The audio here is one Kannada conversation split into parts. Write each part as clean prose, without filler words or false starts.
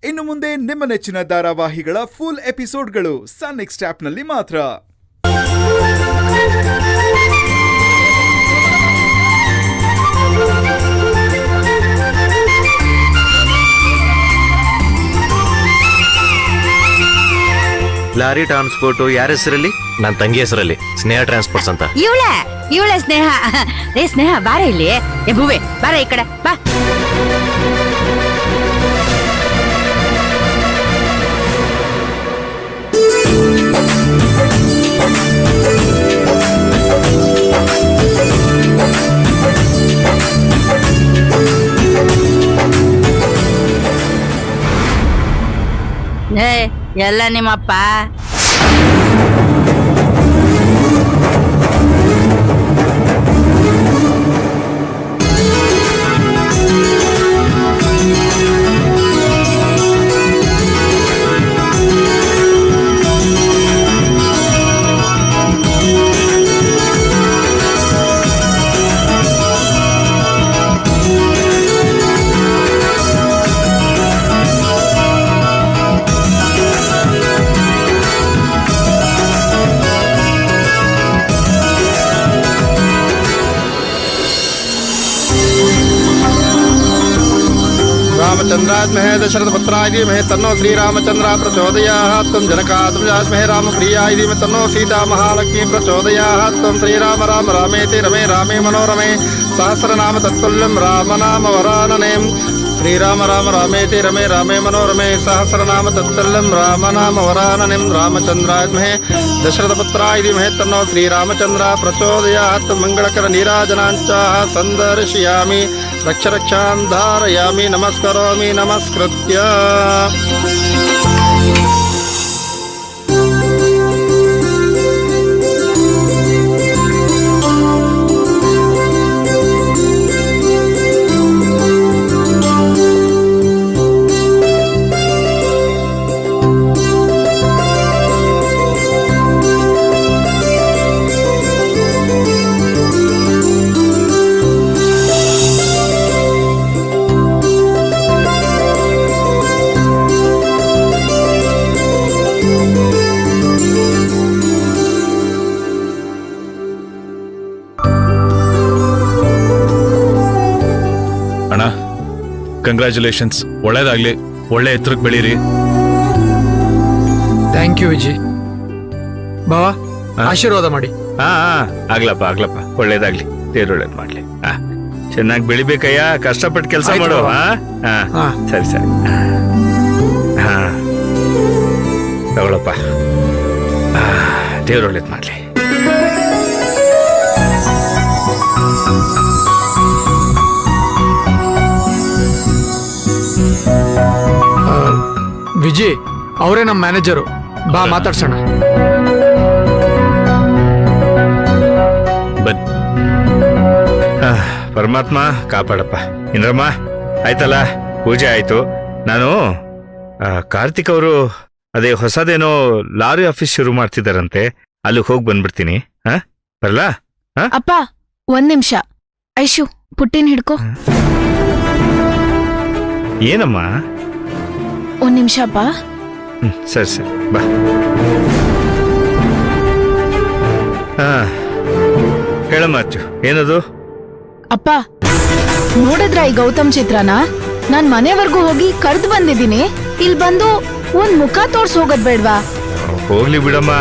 ಇನ್ನು ಮುಂದೆ ನಿಮ್ಮ ನೆಚ್ಚಿನ ಧಾರಾವಾಹಿಗಳ ಫುಲ್ ಎಪಿಸೋಡ್ಗಳು ಸನ್ ನೆಕ್ಸ್ಟ್ ಆಪ್ನಲ್ಲಿ ಮಾತ್ರ. ಲಾರಿ ಟ್ರಾನ್ಸ್ಪೋರ್ಟ್ ಯಾರ ಹೆಸರಲ್ಲಿ? ನನ್ನ ತಂಗಿ ಹೆಸರಲ್ಲಿ ಸ್ನೇಹ ಟ್ರಾನ್ಸ್ಪೋರ್ಟ್ಸ್ ಅಂತ. ಇವಳೆ ಸ್ನೇಹ. ರೇ ಸ್ನೇಹ, ಬಾರ ಇಲ್ಲಿ. ಏ ಭುವೆ, ಬಾರ ಈ ಕಡೆ ಬಾ. ಎಲ್ಲ ನಿಮ್ಮಪ್ಪ. रामचंद्रात्महे दशरथपुत्राय धीमहि तन्नो श्रीरामचंद्र प्रचोदयात्। त्वं जनकात्मजास्महे रामप्रियाय धीमहि तन्नो सीता महालक्ष्मी प्रचोदयात्। त्वं श्रीराम राम रामेति रमे रामे मनोरमे सहस्रनाम तत्तुल्यं रामनाम वरानने। श्रीराम राम रामेति रमे रामे मनोरमे सहस्रनाम तत्तुल्यं रामनाम वरानने। रामचंद्रात्महे दशरथपुत्राय धीमहि तन्नो श्रीरामचंद्र प्रचोदयात्। मंगलकर नीराजनाञ्च संदर्शयामि रक्ष रक्षान् धारयामि नमस्करोमि नमस्कृत्य। ಕಂಗ್ರ್ಯಾಚುಲೇಷನ್ಸ್, ಒಳ್ಳೇದಾಗ್ಲಿ, ಒಳ್ಳೆ ಎತ್ತರಕ್ಕೆ ಬೆಳೀರಿ. Thank you Vijay. ಬಾವಾ, ಆಶೀರ್ವಾದ ಮಾಡಿ. ಆಗ್ಲಪ್ಪ ಆಗ್ಲಪ್ಪ, ಒಳ್ಳೇದಾಗ್ಲಿ, ದೇವ್ರು ಒಳ್ಳೇದ್ ಮಾಡ್ಲಿ. ಚೆನ್ನಾಗಿ ಬೆಳಿಬೇಕಯ್ಯ, ಕಷ್ಟಪಟ್ಟು ಕೆಲಸ ಮಾಡು. ಸರಿ ಸರಿ, ತಗೊಳಪ್ಪ, ದೇವ್ರು ಒಳ್ಳೇದ್ ಮಾಡ್ಲಿ. ವಿಜಯ್ ಅವರೇ ನಮ್ಮ ಮ್ಯಾನೇಜರು, ಬಾ ಮಾತಾಡ್ಸೋಣ. ಬನ್ನಿ. ಪರಮಾತ್ಮ ಕಾಪಾಡಪ್ಪ. ಇಂದ್ರಮ್ಮ, ಆಯ್ತಲ್ಲ, ಪೂಜೆ ಆಯ್ತು. ನಾನು ಕಾರ್ತಿಕ್ ಅವರು ಅದೇ ಹೊಸದೇನೋ ಲಾರಿ ಆಫೀಸ್ ಶುರು ಮಾಡ್ತಿದಾರಂತೆ, ಅಲ್ಲಿಗೆ ಹೋಗಿ ಬಂದ್ಬಿಡ್ತೀನಿ. ಬರಲಾ? ಅಪ್ಪ ಒಂದ್ ನಿಮಿಷ. ಐಶು, ಪುಟ್ಟಿನ ಹಿಡ್ಕೋ. ಏನಮ್ಮ? ಒಂದ್ ನಿಮಿಷ ಅಪ್ಪ. ಸರಿ ಸರಿ, ಬಾ. ಹೇಳಮ್ಮ ಅಚ್ಚು, ಏನದು? ಅಪ್ಪ ನೋಡಿದ್ರ ಈ ಗೌತಮ್ ಚಿತ್ರನ? ನಾನ್ ಮನೆವರೆಗೂ ಹೋಗಿ ಕರ್ದು ಬಂದಿದ್ದೀನಿ. ಇಲ್ಲಿ ಬಂದು ಒಂದ್ ಮುಖ ತೋರ್ಸ್ ಹೋಗೋದ್ ಬೇಡ್ವಾ? ಹೋಗ್ಲಿ ಬಿಡಮ್ಮ,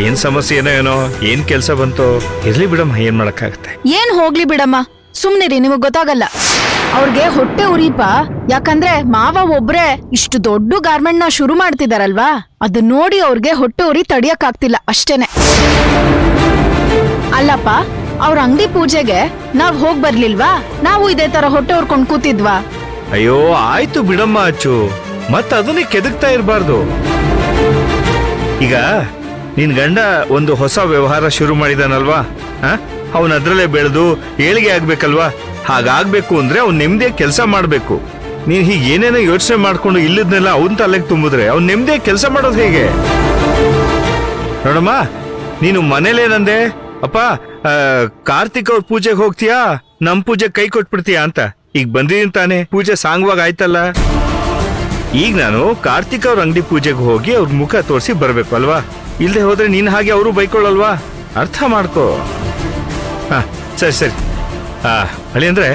ಏನ್ ಸಮಸ್ಯೆ ಏನೋ ಏನ್ ಕೆಲ್ಸ ಬಂತು, ಇರ್ಲಿ ಬಿಡಮ್ಮ, ಏನ್ ಮಾಡಕ್ಕಾಗತ್ತೆ. ಏನ್ ಹೋಗ್ಲಿ ಬಿಡಮ್ಮ, ಸುಮ್ನಿರಿ, ನಿಮಗ್ ಗೊತ್ತಾಗಲ್ಲ. ಅವ್ರಿಗೆ ಹೊಟ್ಟೆ ಉರಿಪ. ಯಾಕಂದ್ರೆ ಮಾವ ಒಬ್ರೆ ಇಷ್ಟು ದೊಡ್ಡ ಗಾರ್ಮೆಂಟ್ ನ ಶುರು ಮಾಡ್ತಿದಾರಲ್ವಾ, ಅದನ್ನ ನೋಡಿ ಅವ್ರಿಗೆ ಹೊಟ್ಟೆ ಉರಿ ತಡಿಯಕ್ ಆಗ್ತಿಲ್ಲ ಅಷ್ಟೇನೆ. ಅಲ್ಲಪ್ಪ, ಅವ್ರ ಅಂಗಡಿ ಪೂಜೆಗೆ ನಾವ್ ಹೋಗ್ ಬರ್ಲಿಲ್ವಾ? ನಾವು ಇದೇ ತರ ಹೊಟ್ಟೆ ಉರ್ಕೊಂಡ್ ಕೂತಿದ್ವಾ? ಅಯ್ಯೋ ಆಯ್ತು ಬಿಡಮ್ಮ ಅಚ್ಚು, ಮತ್ ಅದನ್ನೇ ಕೆದಕ್ತಾ ಇರ್ಬಾರ್ದು. ಈಗ ನಿನ್ ಗಂಡ ಒಂದು ಹೊಸ ವ್ಯವಹಾರ ಶುರು ಮಾಡಿದಾನಲ್ವಾ, ಅವನ್ ಅದ್ರಲ್ಲೇ ಬೆಳೆದು ಏಳಿಗೆ ಆಗ್ಬೇಕಲ್ವಾ? ಹಾಗಾಗ್ಬೇಕು ಅಂದ್ರೆ ಅವ್ನ್ ನೆಮ್ಮದಿಯಾಗಿ ಕೆಲಸ ಮಾಡ್ಬೇಕು. ನೀನ್ ಹೀಗೆ ಏನೇನೋ ಯೋಚನೆ ಮಾಡ್ಕೊಂಡು ಇಲ್ಲದ್ನೆಲ್ಲ ಅವನ್ ತಲೆಗೆ ತುಂಬಿದ್ರೆ ಅವ್ನ್ ನೆಮ್ಮದಿಯಾಗಿ ಕೆಲಸ ಮಾಡೋದು ಹೇಗೆ? ನೋಡಮ್ಮ, ನೀನು ಮನೇಲೇನಂದೆ, ಅಪ್ಪ ಕಾರ್ತಿಕ್ ಅವ್ರ ಪೂಜೆಗೆ ಹೋಗ್ತೀಯಾ, ನಮ್ ಪೂಜೆ ಕೈ ಕೊಟ್ಬಿಡ್ತೀಯಾ ಅಂತ. ಈಗ ಬಂದಿದ್ದೀನಿ ತಾನೆ, ಪೂಜೆ ಸಾಂಗವಾಗ ಆಯ್ತಲ್ಲ. ಅಪ್ಪ, ನೋಡಿದ್ರ ಈ ಗೌತಮ್ ಚಿತ್ರನ? ನಾನ್ ಮನೆವರೆಗೂ ಹೋಗಿ ಕರ್ದು ಬಂದಿದ್ದೀನಿ. ಇಲ್ಲಿ ಬಂದು ಒಂದ್ ಮುಖ ತೋರ್ಸ್ ಹೋಗೋದ್ ಬೇಡ್ವಾ? ಈಗ ನಾನು ಕಾರ್ತಿಕ್ ಅವ್ರ ಅಂಗಡಿ ಪೂಜೆಗೆ ಹೋಗಿ ಅವ್ರ ಮುಖ ತೋರಿಸಿ ಬರ್ಬೇಕು ಅಲ್ವಾ? ಇಲ್ದೆ ಹೋದ್ರೆ ನೀನ್ ಹಾಗೆ ಅವರು ಬೈಕೊಳ್ಳಲ್ವಾ? ಅರ್ಥ ಮಾಡ್ಕೋ. ಹಾ ಸರಿ ಸರಿ. ಅಳಿ ಅಂದ್ರೆ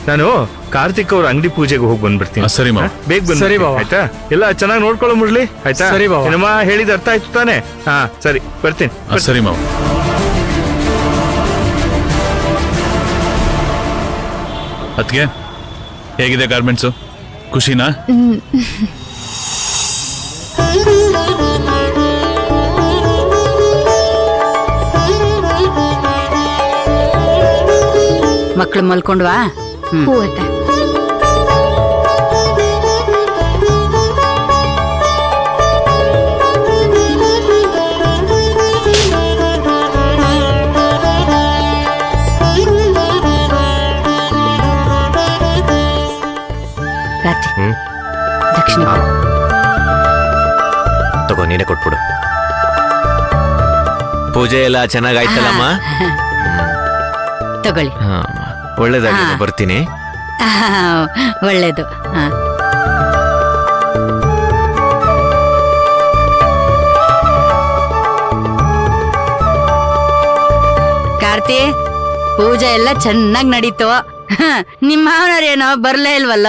ನಾನು ಕಾರ್ತಿಕ್ ಅವ್ರ ಅಂಗಡಿ ಪೂಜೆಗೆ ಹೋಗಿ ಬಂದ್ಬಿಡ್ತೀನಿ. ಸರಿ ಮಾವ. ಬೇಗ ಬಂದ್ ಸರಿ ಬಾವ. ಆಯ್ತಾ? ಎಲ್ಲ ಚೆನ್ನಾಗಿ ನೋಡ್ಕೊಳ್ಳೋ ಮುಡ್ಲಿ ಆಯ್ತಾ? ಸರಿ ಬಾವ. ಏನಮ್ಮ ಹೇಳಿದ ಅರ್ಥ ಆಯ್ತು ತಾನೆ? ಹಾ ಸರಿ ಬರ್ತೀನಿ. ಸರಿ ಮಾವ. ಅದ್ಗೆ ಹೇಗಿದೆ ಗಾರ್ಮೆಂಟ್ಸು? ಖುಷಿನಾ? ಮಕ್ಳು ಮಲ್ಕೊಂಡ್ವಾ? ಹೂವತ್ತೆ. ರಾತ್ರಿ ದಕ್ಷಿಣ ತಗೋ, ನೀನೇ ಕೊಟ್ಬಿಡು. ಪೂಜೆ ಎಲ್ಲ ಚೆನ್ನಾಗಾಯ್ತಲ್ಲಮ್ಮ? ತಗೊಳ್ಳಿ. ಒಳ್ಳೇದಾಗಿದೆ, ಬರ್ತೀನಿ. ಒಳ್ಳೇದು. ಕಾರ್ತಿ, ಪೂಜೆ ಎಲ್ಲ ಚೆನ್ನಾಗ್ ನಡೀತು. ನಿಮ್ಮ ಮಾವನವ್ರೇನೋ ಬರ್ಲೇ ಇಲ್ವಲ್ಲ?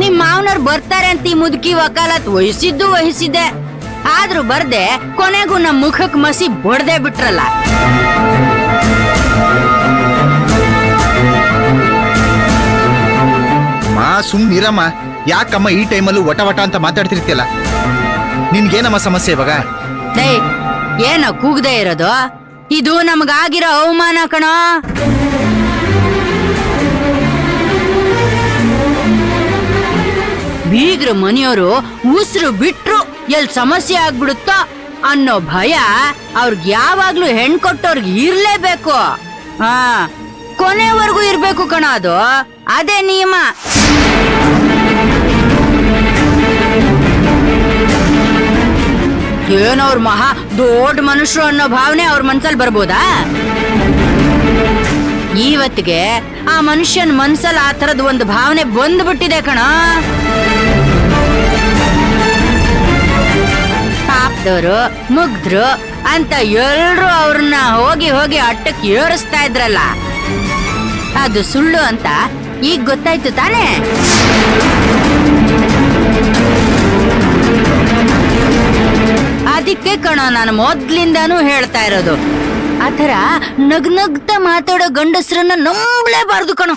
ನಿಮ್ ಮಾವನವ್ರು ಬರ್ತಾರೆ ಅಂತ ಈ ಮುದುಕಿ ವಕಾಲತ್ ವಹಿಸಿದ್ದೆ, ಆದ್ರೂ ಬರ್ದೆ ಕೊನೆಗೂ ನಮ್ ಮುಖಕ್ ಮಸಿ ಬಡ್ದೇ ಬಿಟ್ರಲ್ಲ. ಸುಮ್ನಿರಮ್ಮ, ಯಾಕಮ್ಮ ಈ ಟೈಮಲ್ಲೂ ವಟ ವಟ ಅಂತ ಮಾತಾಡ್ತಿರ್ತಿಯಲ್ಲ? ನಿನ್ಗೇನಮ್ಮ ಸಮಸ್ಯೆ ಇವಾಗ? ಏನೋ ಕೂಗದೆ ಇರೋದು? ಇದು ನಮಗಾಗಿರೋ ಅವಮಾನ ಕಣೋ. ಬೀಗ್ರ ಮನೆಯವರು ಉಸಿರು ಬಿಟ್ರು ಎಲ್ ಸಮಸ್ಯೆ ಆಗ್ಬಿಡುತ್ತೋ ಅನ್ನೋ ಭಯ ಅವ್ರಿಗೆ ಯಾವಾಗ್ಲೂ ಹೆಣ್ ಕೊಟ್ಟವ್ರಿಗೆ ಇರ್ಲೇಬೇಕು. ಕೊನೆವರೆಗೂ ಇರ್ಬೇಕು ಕಣ, ಅದು ಅದೇ ನಿಯಮ. ಏನವ್ರ ಮಹಾ ದೊಡ್ಡ ಮನುಷ್ಯರು ಅನ್ನೋ ಭಾವನೆ ಅವ್ರ ಮನ್ಸಲ್ಲಿ ಬರ್ಬೋದಾ? ಇವತ್ತಿಗೆ ಆ ಮನುಷ್ಯನ ಮನ್ಸಲ್ಲಿ ಆ ತರದ ಒಂದು ಭಾವನೆ ಬಂದ್ಬಿಟ್ಟಿದೆ ಕಣ. ಪಾಪದವರು, ಮುಗ್ದ್ರು ಅಂತ ಎಲ್ರು ಅವ್ರನ್ನ ಹೋಗಿ ಹೋಗಿ ಅಟ್ಟಕ್ಕೆ ಏರಿಸ್ತಾ ಇದ್ರಲ್ಲ, ಅದು ಸುಳ್ಳು ಅಂತ ಈಗ ಗೊತ್ತಾಯ್ತು ತಾನೇ? ಅದಕ್ಕೆ ಕಣ ನಾನು ಮೊದ್ಲಿಂದಾನು ಹೇಳ್ತಾ ಇರೋದು, ಆತರ ನಗ್ನಗ್ತಾ ಮಾತಾಡೋ ಗಂಡಸ್ರನ್ನ ನಂಬಲೇಬಾರ್ದು ಕಣೋ.